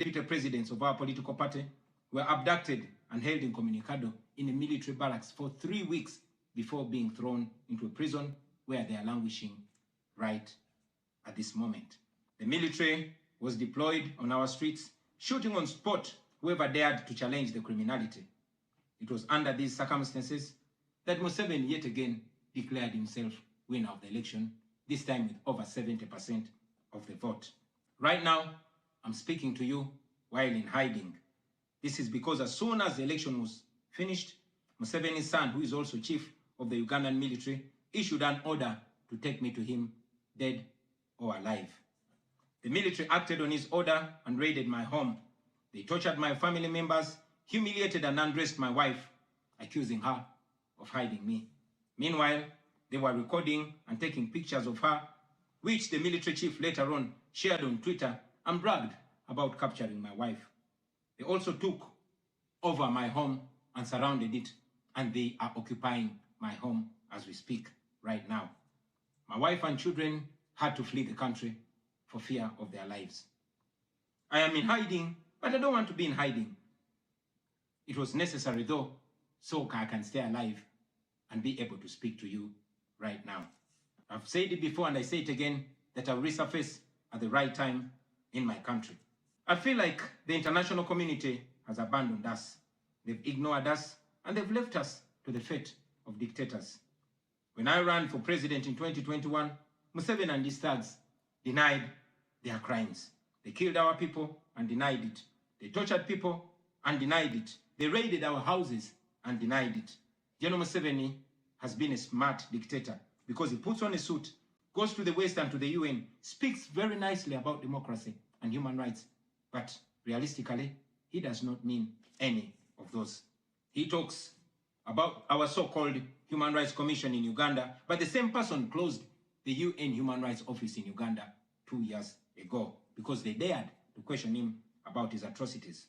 deputy presidents of our political party were abducted and held incommunicado in a military barracks for 3 weeks before being thrown into a prison where they are languishing right at this moment. The military was deployed on our streets, shooting on spot whoever dared to challenge the criminality. It was under these circumstances that Museveni yet again declared himself winner of the election, this time with over 70% of the vote. Right now, I'm speaking to you while in hiding. This is because as soon as the election was finished, Museveni's son, who is also chief of the Ugandan military, issued an order to take me to him, dead or alive. The military acted on his order and raided my home. They tortured my family members, humiliated and undressed my wife, accusing her of hiding me. Meanwhile, they were recording and taking pictures of her, which the military chief later on shared on Twitter and bragged about capturing my wife. They also took over my home and surrounded it, and they are occupying my home as we speak right now. My wife and children had to flee the country for fear of their lives. I am in hiding, but I don't want to be in hiding. It was necessary though, so I can stay alive and be able to speak to you right now. I've said it before and I say it again, that I'll resurface at the right time in my country. I feel like the international community has abandoned us. They've ignored us and they've left us to the fate of dictators. When I ran for president in 2021, Museveni and his thugs denied their crimes. They killed our people and denied it. They tortured people and denied it. They raided our houses and denied it. General Museveni has been a smart dictator because he puts on a suit, goes to the West and to the UN, speaks very nicely about democracy and human rights, but realistically, he does not mean any of those. He talks about our so-called Human Rights Commission in Uganda, but the same person closed the UN Human Rights Office in Uganda 2 years ago because they dared to question him about his atrocities.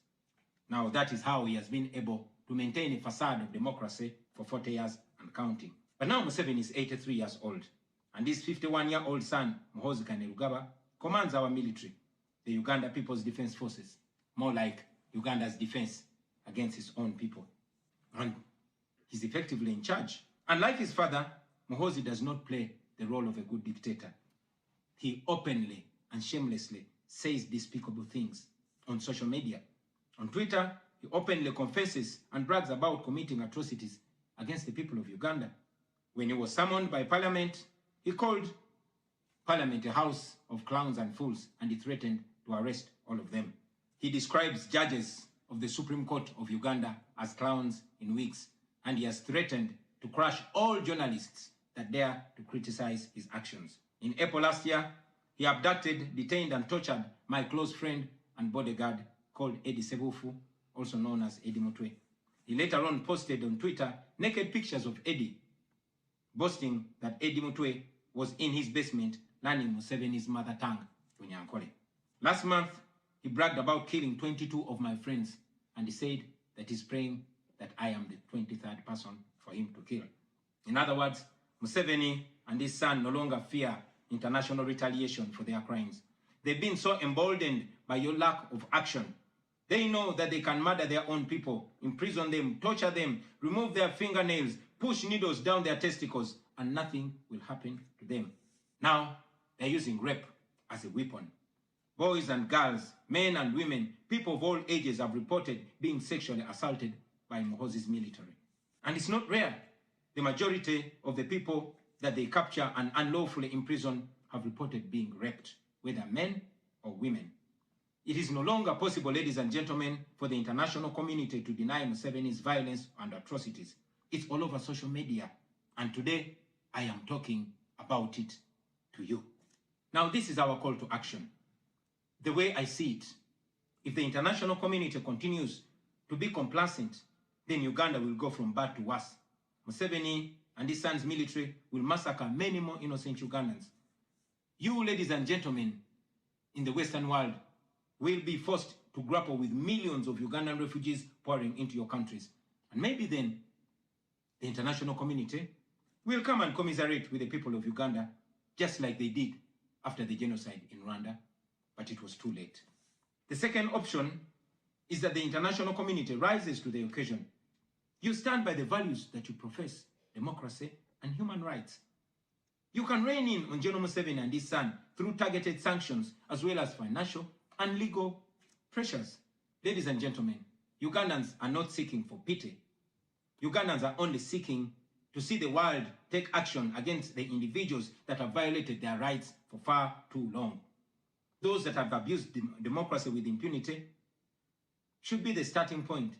Now that is how he has been able to maintain a facade of democracy for 40 years and counting. But now Museveni is 83 years old, and his 51-year-old son, Muhoozi Kainerugaba, commands our military, the Uganda People's Defense Forces, more like Uganda's defense against his own people. And he's effectively in charge. Unlike his father, Muhoozi does not play the role of a good dictator. He openly and shamelessly says despicable things on social media. On Twitter, he openly confesses and brags about committing atrocities against the people of Uganda. When he was summoned by Parliament, he called Parliament a house of clowns and fools, and he threatened to arrest all of them. He describes judges of the Supreme Court of Uganda as clowns in wigs, and he has threatened to crush all journalists that dare to criticize his actions. In April last year, he abducted, detained, and tortured my close friend and bodyguard called Eddie Sebufu, also known as Eddie Mutwe. He later on posted on Twitter naked pictures of Eddie, boasting that Eddie Mutwe was in his basement learning Museveni's mother tongue, Unyankole. Last month, he bragged about killing 22 of my friends, and he said that he's praying that I am the 23rd person for him to kill. In other words, Museveni and his son no longer fear international retaliation for their crimes. They've been so emboldened by your lack of action. They know that they can murder their own people, imprison them, torture them, remove their fingernails, push needles down their testicles, and nothing will happen to them. Now, they're using rape as a weapon. Boys and girls, men and women, people of all ages have reported being sexually assaulted by Muhoozi's military. And it's not rare. The majority of the people that they capture and unlawfully imprison have reported being raped, whether men or women. It is no longer possible, ladies and gentlemen, for the international community to deny Museveni's violence and atrocities. It's all over social media. And today, I am talking about it to you. Now, this is our call to action. The way I see it, if the international community continues to be complacent, then Uganda will go from bad to worse. Museveni and his son's military will massacre many more innocent Ugandans. You, ladies and gentlemen, in the Western world, will be forced to grapple with millions of Ugandan refugees pouring into your countries. And maybe then, the international community will come and commiserate with the people of Uganda, just like they did after the genocide in Rwanda, but it was too late. The second option is that the international community rises to the occasion. You stand by the values that you profess, democracy and human rights. You can rein in on General Museveni and his son through targeted sanctions as well as financial and legal pressures. Ladies and gentlemen, Ugandans are not seeking for pity. Ugandans are only seeking to see the world take action against the individuals that have violated their rights for far too long. Those that have abused democracy with impunity should be the starting point.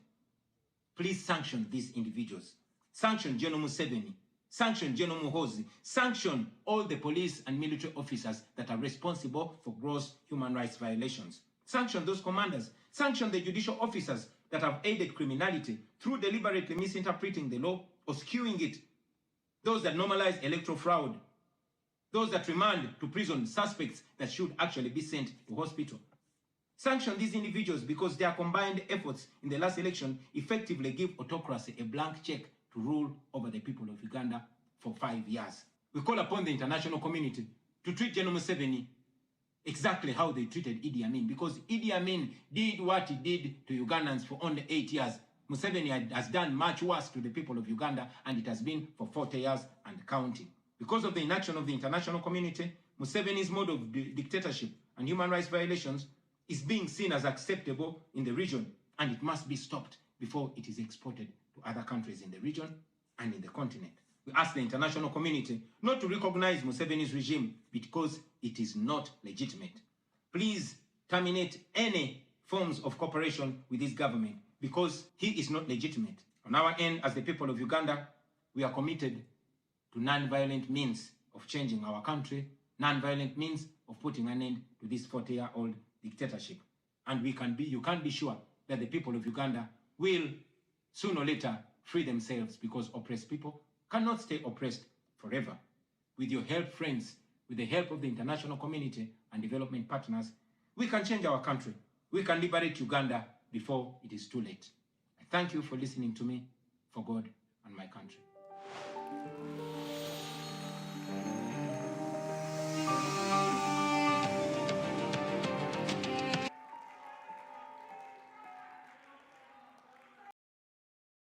Please sanction these individuals. Sanction General Museveni. Sanction General Muhoozi. Sanction all the police and military officers that are responsible for gross human rights violations. Sanction those commanders. Sanction the judicial officers that have aided criminality through deliberately misinterpreting the law or skewing it. Those that normalize electoral fraud. Those that remand to prison suspects that should actually be sent to hospital. Sanction these individuals because their combined efforts in the last election effectively give autocracy a blank check to rule over the people of Uganda for 5 years. We call upon the international community to treat General Museveni exactly how they treated Idi Amin, because Idi Amin did what he did to Ugandans for only 8 years. Museveni has done much worse to the people of Uganda, and it has been for 40 years and counting. Because of the inaction of the international community, Museveni's mode of dictatorship and human rights violations is being seen as acceptable in the region, and it must be stopped before it is exported to other countries in the region and in the continent. We ask the international community not to recognize Museveni's regime because it is not legitimate. Please terminate any forms of cooperation with this government because he is not legitimate. On our end, as the people of Uganda, we are committed to non-violent means of changing our country, non-violent means of putting an end to this 40-year-old dictatorship. And you can be sure that the people of Uganda will sooner or later free themselves, because oppressed people cannot stay oppressed forever. With your help, friends, with the help of the international community and development partners, we can change our country. We can liberate Uganda before it is too late. I thank you for listening to me, for God and my country.